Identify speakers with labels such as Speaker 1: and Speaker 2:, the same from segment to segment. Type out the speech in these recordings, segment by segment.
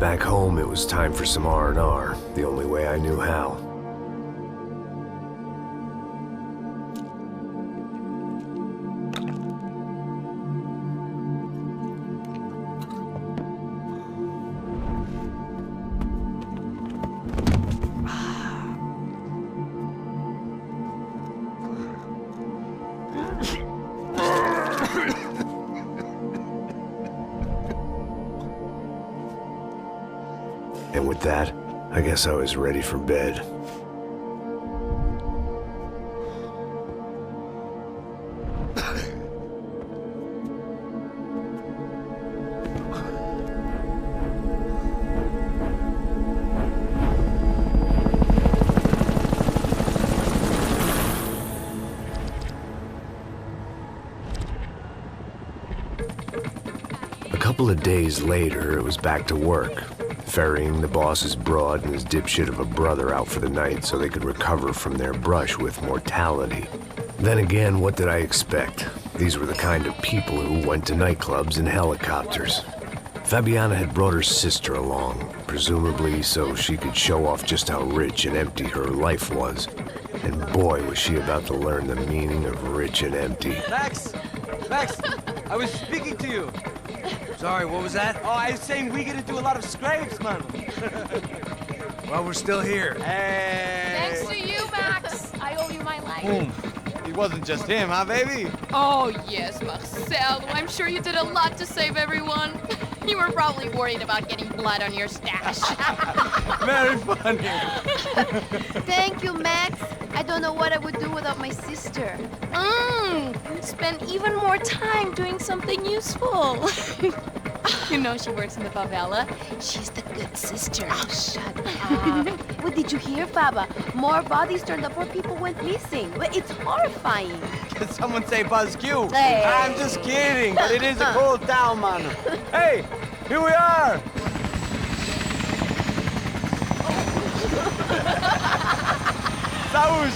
Speaker 1: Back home, it was time for some R&R, the only way I knew how. And with that, I guess I was ready for bed. A couple of days later, it was back to work. Ferrying the boss's broad and his dipshit of a brother out for the night so they could recover from their brush with mortality. Then again, what did I expect? These were the kind of people who went to nightclubs in helicopters. Fabiana had brought her sister along, presumably so she could show off just how rich and empty her life was. And boy, was she about to learn the meaning of rich and empty.
Speaker 2: Max! Max! I was speaking to you!
Speaker 3: Sorry, what was that?
Speaker 2: Oh, I was saying we gotta do a lot of scrapes, man.
Speaker 3: Well, we're still here.
Speaker 2: Hey!
Speaker 4: Thanks to you, Max. I owe you my life.
Speaker 2: Boom. It wasn't just him, huh, baby?
Speaker 4: Oh, yes, Marcel. I'm sure you did a lot to save everyone. You were probably worried about getting blood on your stash.
Speaker 2: Very funny.
Speaker 5: Thank you, Max. I don't know what I would do without my sister.
Speaker 4: Spend even more time doing something useful. You know she works in the favela. She's the good sister.
Speaker 5: Oh, shut up. What did you hear, Baba? More bodies turned up where people went missing. Well, it's horrifying.
Speaker 2: Did someone say Buzz Q?
Speaker 5: Hey.
Speaker 2: I'm just kidding, but it is a cool town, man. Hey, here we are. Saúde!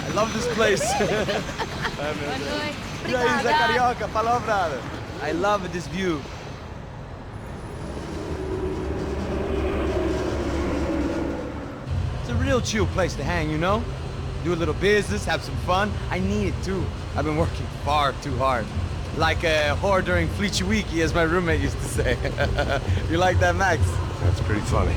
Speaker 2: I love this place. E aí, Zé Carioca, falou, brother. I love this view. It's a real chill place to hang, you know? Do a little business, have some fun. I need it too. I've been working far too hard. Like a whore during Fleechy Weeky, as my roommate used to say. You like that, Max?
Speaker 1: That's pretty funny.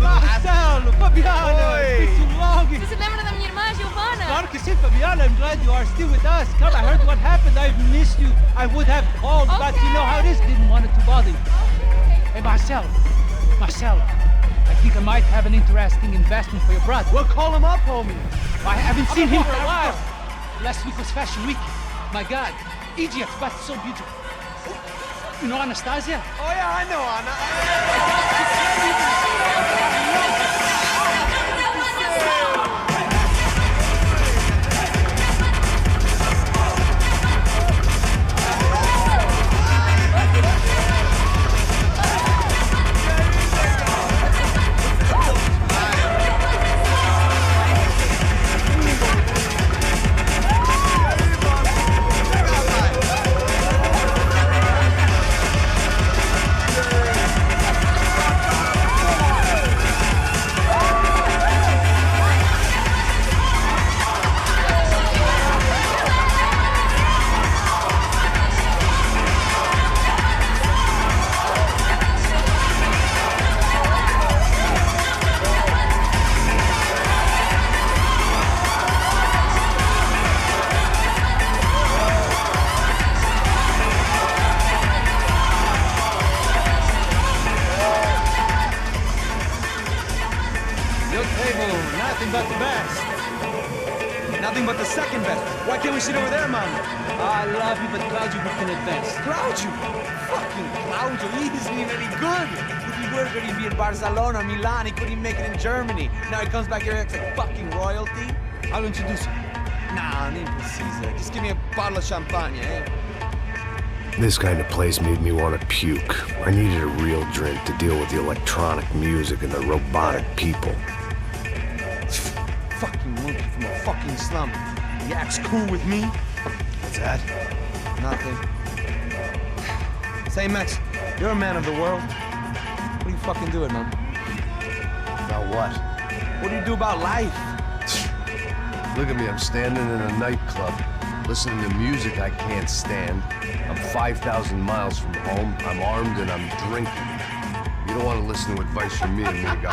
Speaker 6: Marcelo, Fabiana, it's been too long.
Speaker 4: Você se lembra da minha irmã, Giovanna?
Speaker 6: Claro que sim, Fabiana. I'm glad you are still with us. Come, I heard what happened. I've missed you. I would have called, but you know how it is. Didn't want it to bother you. Hey, Marcelo, I think I might have an interesting investment for your brother.
Speaker 2: Well, call him up, homie.
Speaker 6: I haven't seen him for a while. Last week was Fashion Week. My God, Egypt, but so beautiful. You know Anastasia?
Speaker 2: Oh, yeah, I know Anna. Nothing but the best. Nothing but the second best. Why can't we sit over there, man?
Speaker 6: I love you, but Claudio booked in advance.
Speaker 2: Claudio? Fucking Claudio, he isn't even any good. fucking worker, he'd be in Barcelona, Milan, he couldn't even make it in Germany. Now he comes back here and acts like fucking royalty.
Speaker 6: I'll introduce you.
Speaker 2: Nah, need precisa. Just give me a bottle of champagne, eh?
Speaker 1: This kind of place made me want to puke. I needed a real drink to deal with the electronic music and the robotic people.
Speaker 2: Fucking monkey from a fucking slum. He acts cool with me.
Speaker 3: What's that?
Speaker 2: Nothing. Say, Max, you're a man of the world. What do you fucking do it, man?
Speaker 3: About what?
Speaker 2: What do you do about life?
Speaker 3: Look at me, I'm standing in a nightclub, listening to music I can't stand. I'm 5,000 miles from home, I'm armed and I'm drinking. You don't want to listen to advice from me, amigo.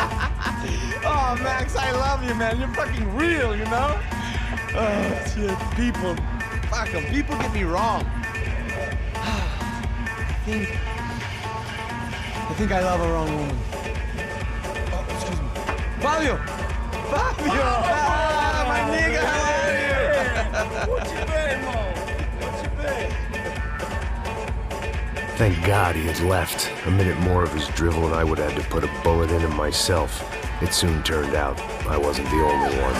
Speaker 2: Oh, Max, I love you, man. You're fucking real, you know? Oh, shit, people. Fuck 'em. People get me wrong. I think I love a wrong woman. Oh, excuse me. Fabio! Fabio! Ah, my nigga, how are you? What you been, Mo? What you been?
Speaker 1: Thank God he had left. A minute more of his drivel and I would have had to put a bullet in him myself. It soon turned out I wasn't the only one.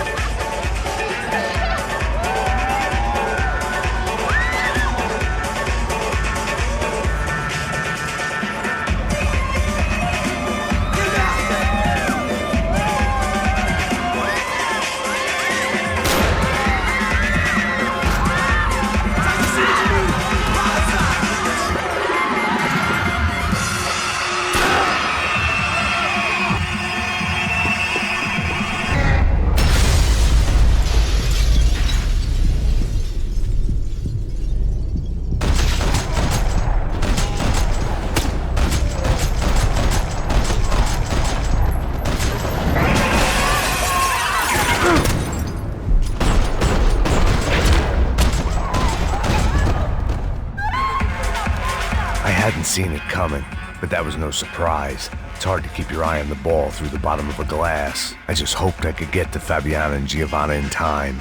Speaker 1: I hadn't seen it coming, but that was no surprise. It's hard to keep your eye on the ball through the bottom of a glass. I just hoped I could get to Fabiana and Giovanna in time.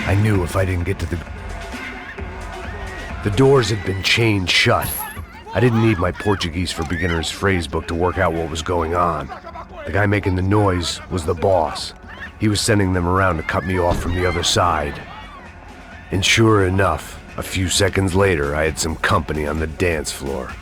Speaker 1: I knew if I didn't get to the doors had been chained shut. I didn't need my Portuguese for Beginners phrase book to work out what was going on. The guy making the noise was the boss. He was sending them around to cut me off from the other side. And sure enough, a few seconds later, I had some company on the dance floor.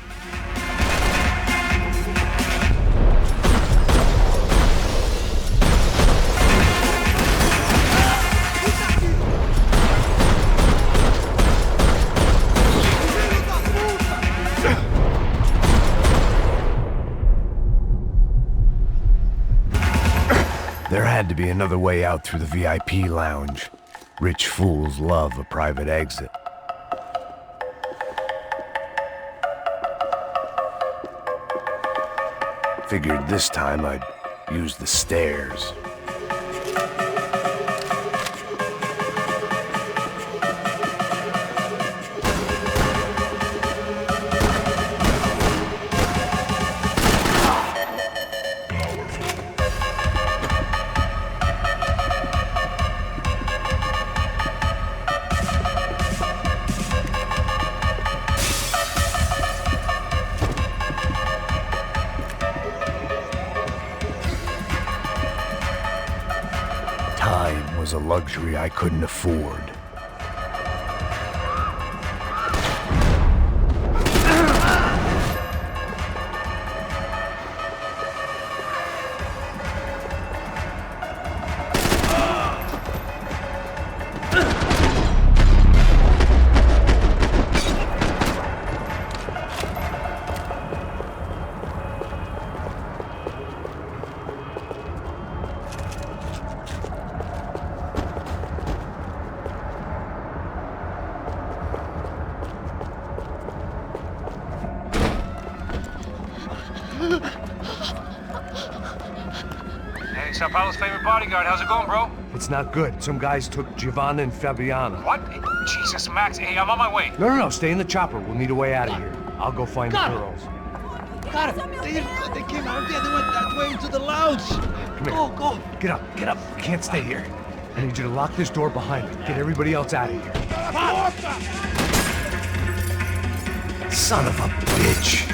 Speaker 1: There had to be another way out through the VIP lounge. Rich fools love a private exit. Figured this time I'd use the stairs. Time was a luxury I couldn't afford.
Speaker 7: Hey, Sao Paulo's favorite bodyguard. How's it going, bro?
Speaker 3: It's not good. Some guys took Giovanna and Fabiana.
Speaker 7: What? Jesus, Max. Hey, I'm on my way.
Speaker 3: No, stay in the chopper. We'll need a way out of here. I'll go find the girls.
Speaker 6: Got it. They came out there. They went that way into the lounge.
Speaker 3: Come here.
Speaker 6: Go.
Speaker 3: Get up. We can't stay here. I need you to lock this door behind me. Get everybody else out of here. Son of a bitch!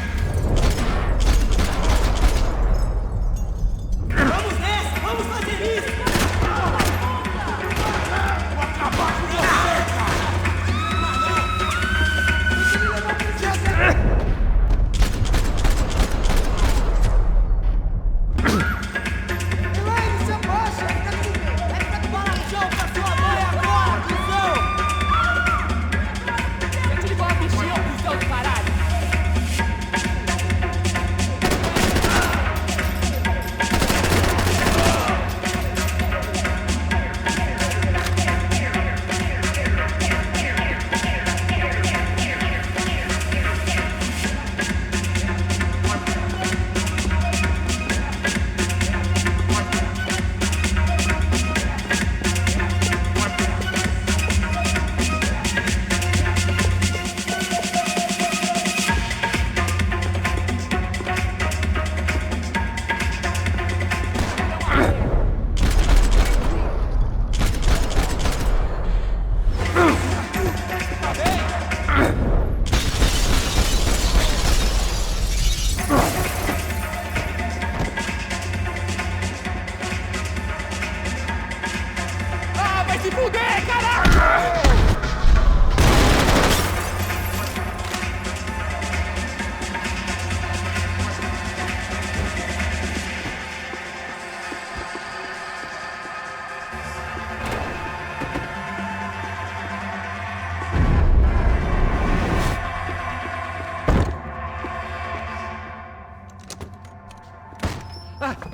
Speaker 8: Vamos nessa! Vamos fazer isso! Vou acabar com você, cara! Elaine, se abaixa! É pra tomar no chão pra sua mãe agora, cuzão! Você te ligou a bichinha, cuzão do caralho!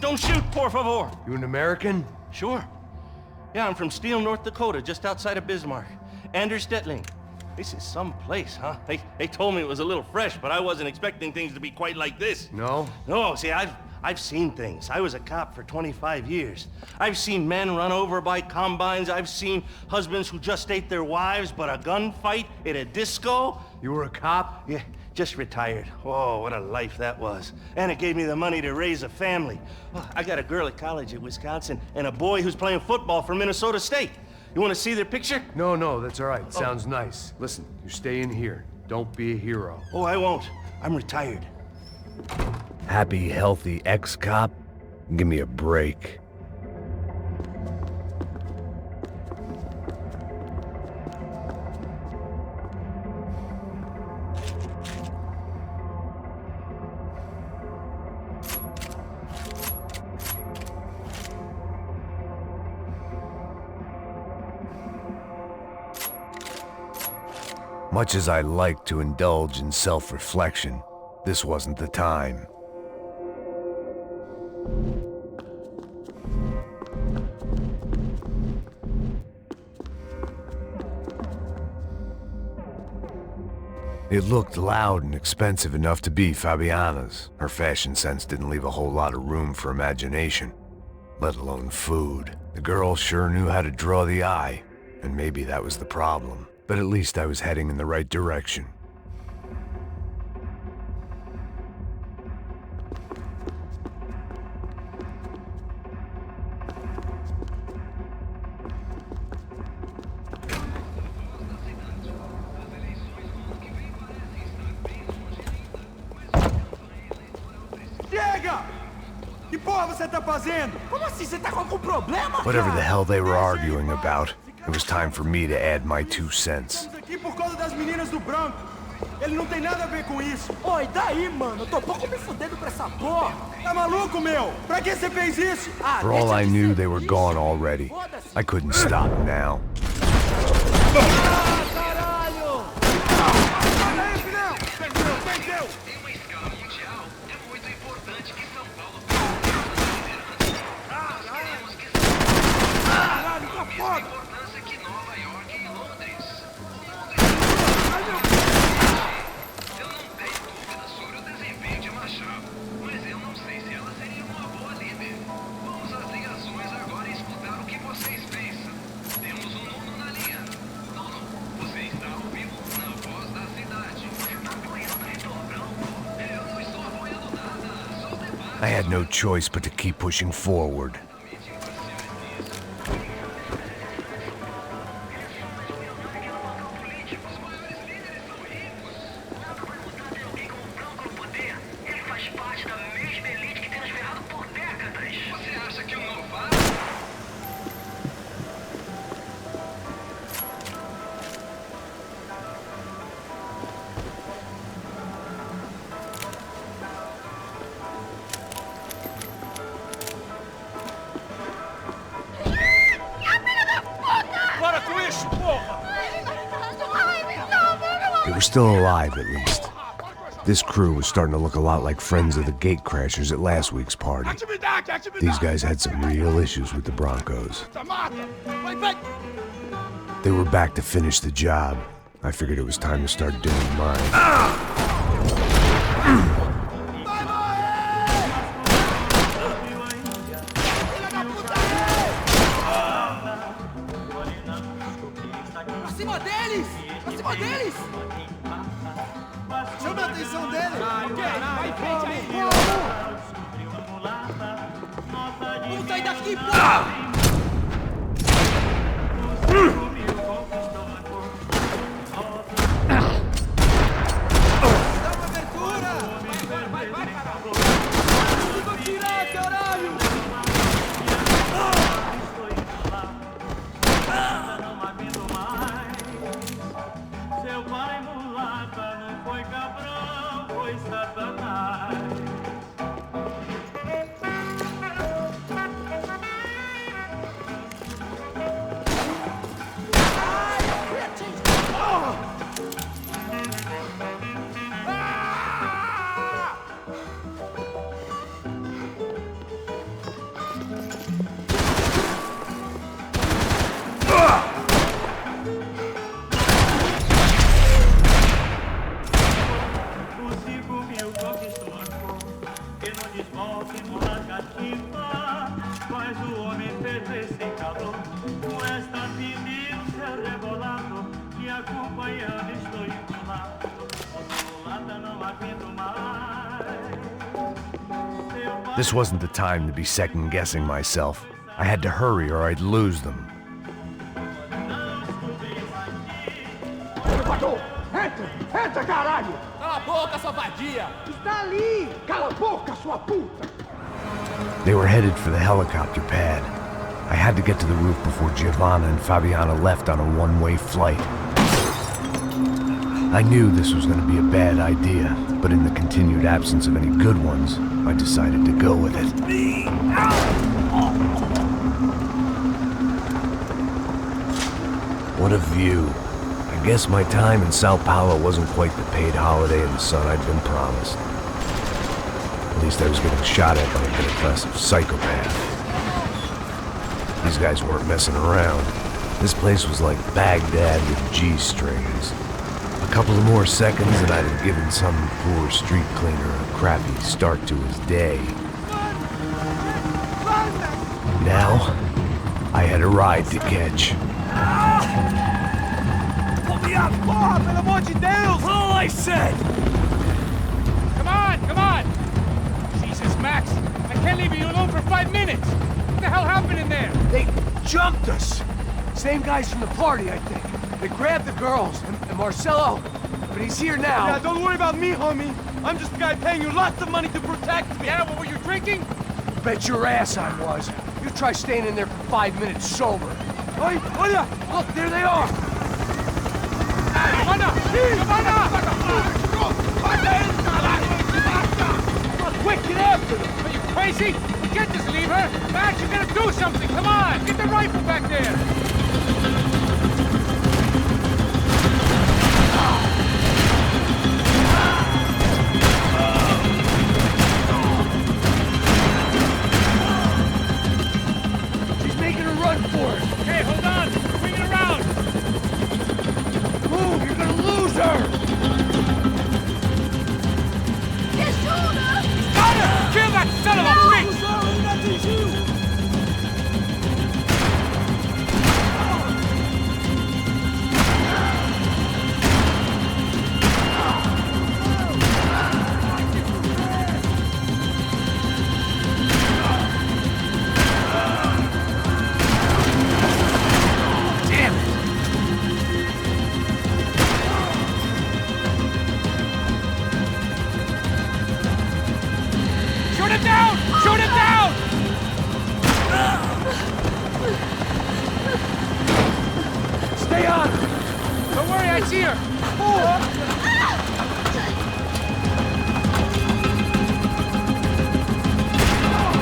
Speaker 9: Don't shoot, por favor.
Speaker 3: You an American?
Speaker 9: Sure. Yeah, I'm from Steele, North Dakota, just outside of Bismarck. Anders Stetling. This is some place, huh? They told me it was a little fresh, but I wasn't expecting things to be quite like this.
Speaker 3: No?
Speaker 9: No, see, I've seen things. I was a cop for 25 years. I've seen men run over by combines. I've seen husbands who just ate their wives, but a gunfight at a disco.
Speaker 3: You were a cop?
Speaker 9: Yeah, just retired. Oh, what a life that was. And it gave me the money to raise a family. Oh, I got a girl at college at Wisconsin and a boy who's playing football for Minnesota State. You want to see their picture?
Speaker 3: No, that's all right. Sounds nice. Listen, you stay in here. Don't be a hero.
Speaker 9: Oh, I won't. I'm retired.
Speaker 1: Happy, healthy ex-cop? Give me a break. Much as I like to indulge in self-reflection, this wasn't the time. It looked loud and expensive enough to be Fabiana's. Her fashion sense didn't leave a whole lot of room for imagination, let alone food. The girl sure knew how to draw the eye, and maybe that was the problem. But at least I was heading in the right direction.
Speaker 8: Chega! Que porra você tá fazendo? Como assim? Você tá com algum problema?
Speaker 1: Whatever the hell they were arguing about, it was time for me to add my 2 cents.
Speaker 8: Estamos aqui por causa das meninas do branco. Ele não tem nada a ver com isso. Oi, daí, mano? Eu tô pouco me fudendo pra essa porra. Tá maluco, meu? Pra que você fez isso? Ah,
Speaker 1: For all I knew, they were gone already. I couldn't stop now.
Speaker 8: Caralho! Olha aí, filhão! Perdeu!
Speaker 7: Em uma escala mundial, é muito importante que São Paulo
Speaker 8: Caralho, tá foda!
Speaker 7: importância que Nova York e Londres. Eu não tenho dúvida sobre o desempenho de Machado, mas eu não sei se ela seria uma boa líder. Vamos às ligações agora e escutar o que vocês pensam. Temos um Nuno na linha. Nuno, você está ao vivo na voz da cidade. Você está apoiando a Retorno Branco? Eu não estou apoiando nada, só o debate.
Speaker 1: I had no choice but to keep pushing forward. They were still alive, at least. This crew was starting to look a lot like friends of the gatecrashers at last week's party. These guys had some real issues with the Broncos. They were back to finish the job. I figured it was time to start doing mine.
Speaker 8: Acima deles! Acima deles! Chama a atenção dele! Ok, vai em frente aí! Vamos sair daqui, porra! Dá uma abertura! Vai, caralho! Eu vou tirar, caralho!
Speaker 7: Seu pai mulata não foi cabrão, foi Satanás.
Speaker 1: This wasn't the time to be second-guessing myself. I had to hurry or I'd lose them.
Speaker 8: Entra, caralho! Cala a boca, sua vadia! Está ali! Cala a boca, sua puta!
Speaker 1: They were headed for the helicopter pad. I had to get to the roof before Giovanna and Fabiana left on a one-way flight. I knew this was going to be a bad idea, but in the continued absence of any good ones, I decided to go with it. What a view. I guess my time in Sao Paulo wasn't quite the paid holiday in the sun I'd been promised. At least I was getting shot at by a middle-class psychopath. These guys weren't messing around. This place was like Baghdad with G-strings. A couple of more seconds and I'd have given some poor street cleaner a crappy start to his day. Now, I had a ride to catch.
Speaker 8: Pull me up! Porra, pelo amor de Deus!
Speaker 1: All I said!
Speaker 6: Come on! Jesus, Max, I can't leave you alone for 5 minutes! What the hell happened in there?
Speaker 2: They jumped us! Same guys from the party, I think. They grabbed the girls, and Marcelo, but he's here now.
Speaker 8: Yeah, don't worry about me, homie. I'm just the guy paying you lots of money to protect me.
Speaker 6: Yeah, what were you drinking?
Speaker 2: Bet your ass I was. You try staying in there for 5 minutes sober.
Speaker 8: Oi, olha!
Speaker 2: Look, there they are!
Speaker 6: Giovanna!
Speaker 2: Quick, get after them!
Speaker 6: Are you crazy? You can't just leave her! Max, you gotta do something! Come on! Get the rifle back there! Okay, hold on! Bring it around!
Speaker 2: Move! You're gonna lose her!
Speaker 6: Got her! Kill that son of a bitch! Shoot him down!
Speaker 2: Stay on!
Speaker 6: Don't worry, I see her!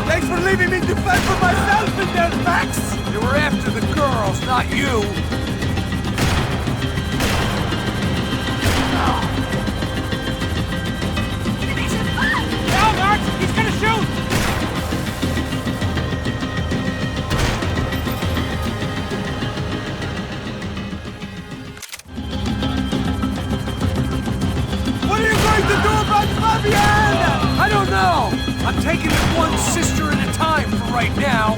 Speaker 8: Thanks for leaving me to fend for myself in there, Max!
Speaker 2: They were after the girls, not you!
Speaker 8: I don't know. I'm taking it one sister at a time for right now.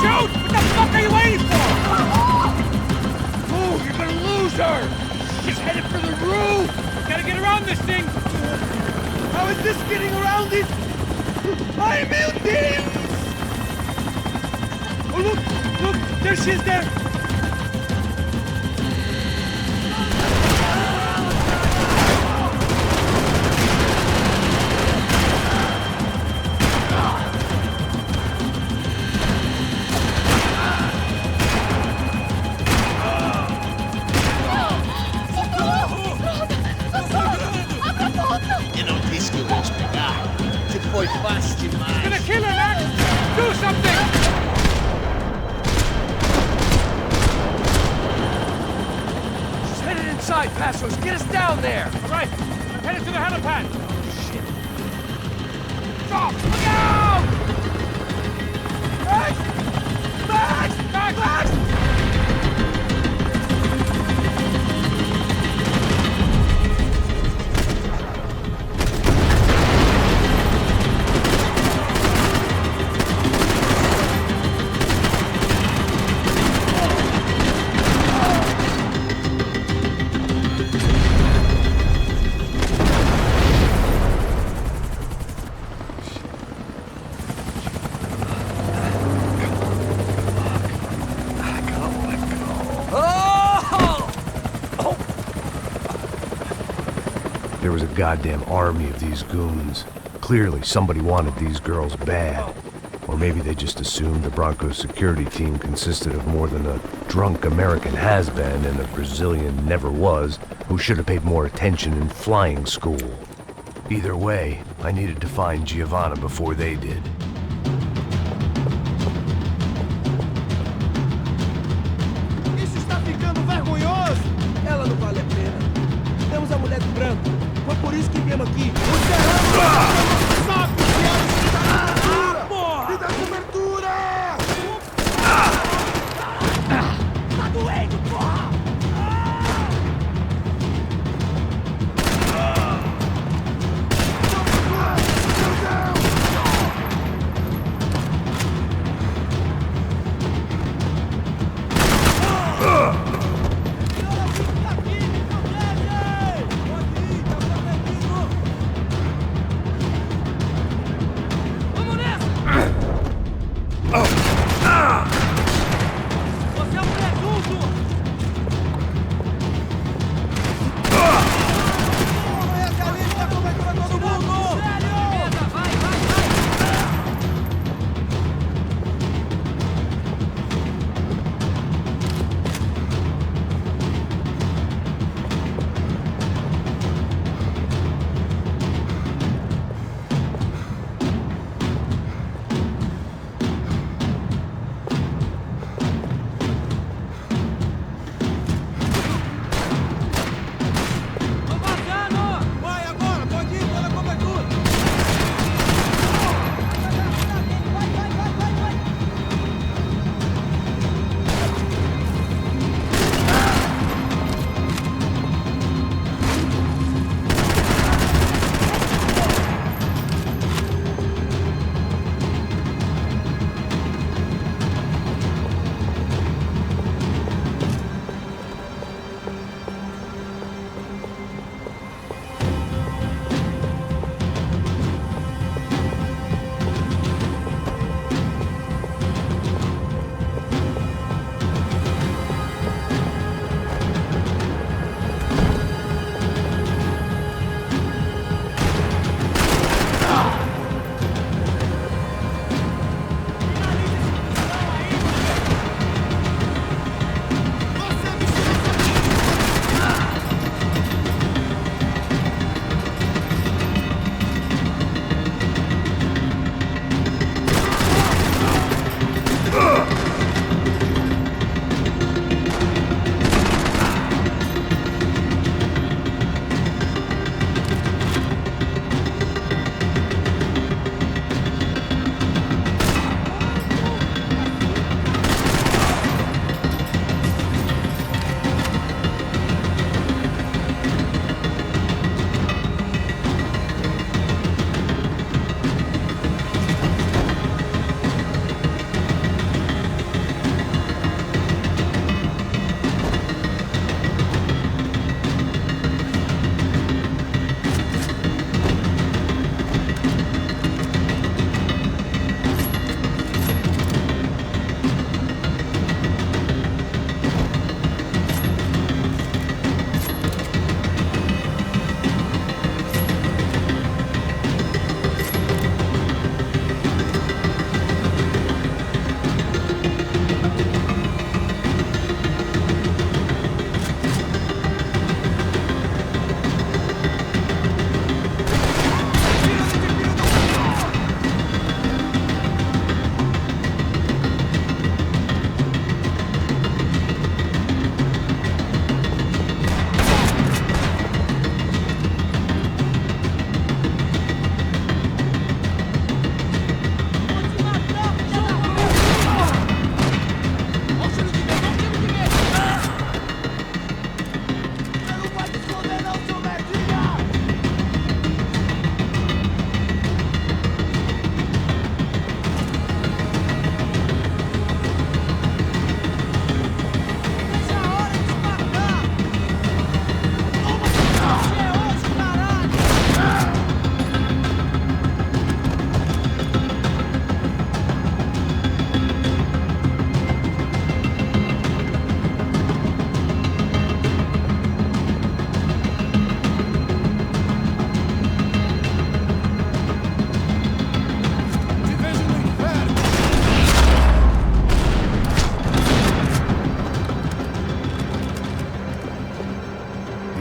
Speaker 6: Shoot! What the fuck are you waiting for? Move! You're gonna lose her! She's headed for the roof! Gotta get around this thing!
Speaker 8: How is this getting around this? Ai, meu Deus!
Speaker 6: Oh, look! Look! There she is there!
Speaker 10: Eu não disse que eu ia te pegar. Você foi fácil demais.
Speaker 6: Gonna kill her, Max! Do something!
Speaker 8: She's headed inside, Passos. Get us down there.
Speaker 6: All right, I'm headed to the helipad. Shit. Stop! Look out!
Speaker 8: Max! Max!
Speaker 6: Max!
Speaker 8: Max!
Speaker 1: There was a goddamn army of these goons. Clearly, somebody wanted these girls bad. Or maybe they just assumed the Broncos security team consisted of more than a drunk American has-been and a Brazilian never-was who should have paid more attention in flying school. Either way, I needed to find Giovanna before they did.
Speaker 8: Isso está ficando vergonhoso! Ela não vale a pena. Temos a mulher do branco. Foi por isso que viemos aqui. O terreno sabe que ela está... Porra! Me dá cobertura! Tá doendo, porra!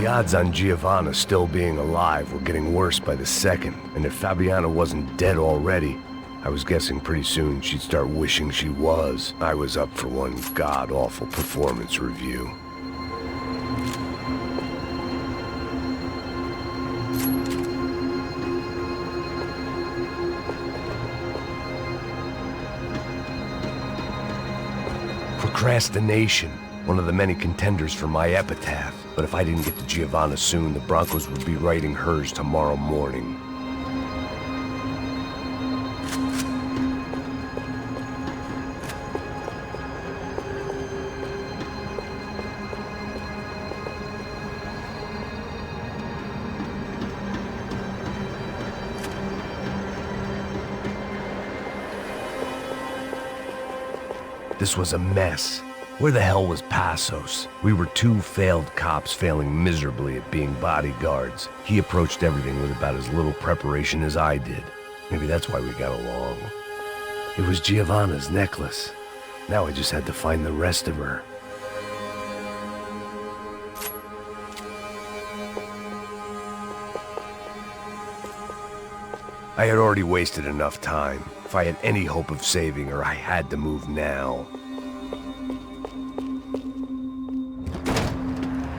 Speaker 1: The odds on Giovanna still being alive were getting worse by the second, and if Fabiana wasn't dead already, I was guessing pretty soon she'd start wishing she was. I was up for one god-awful performance review. Procrastination, one of the many contenders for my epitaph. But if I didn't get to Giovanna soon, the Broncos would be writing hers tomorrow morning. This was a mess. Where the hell was Passos? We were two failed cops failing miserably at being bodyguards. He approached everything with about as little preparation as I did. Maybe that's why we got along. It was Giovanna's necklace. Now I just had to find the rest of her. I had already wasted enough time. If I had any hope of saving her, I had to move now.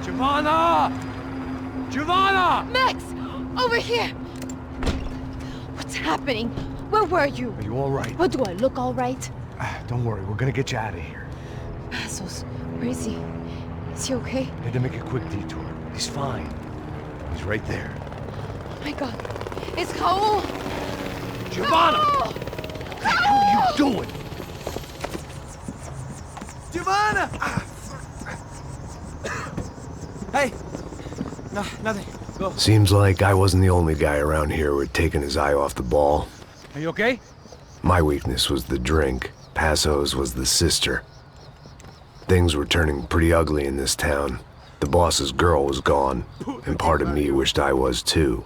Speaker 2: Giovanna! Giovanna!
Speaker 5: Max! Over here! What's happening? Where were you?
Speaker 3: Are you all right?
Speaker 5: What, do I look all right?
Speaker 3: Don't worry, we're gonna get you out of here.
Speaker 5: Passos, where is he? Is he okay?
Speaker 3: Had to make a quick detour. He's fine. He's right there.
Speaker 5: Oh my god. It's Raul!
Speaker 3: Giovanna!
Speaker 5: Raul!
Speaker 3: What the hell are you doing?
Speaker 2: Giovanna! Hey! No, nothing. Go.
Speaker 1: Seems like I wasn't the only guy around here who had taken his eye off the ball.
Speaker 2: Are you okay?
Speaker 1: My weakness was the drink. Passos was the sister. Things were turning pretty ugly in this town. The boss's girl was gone, and part of me wished I was too.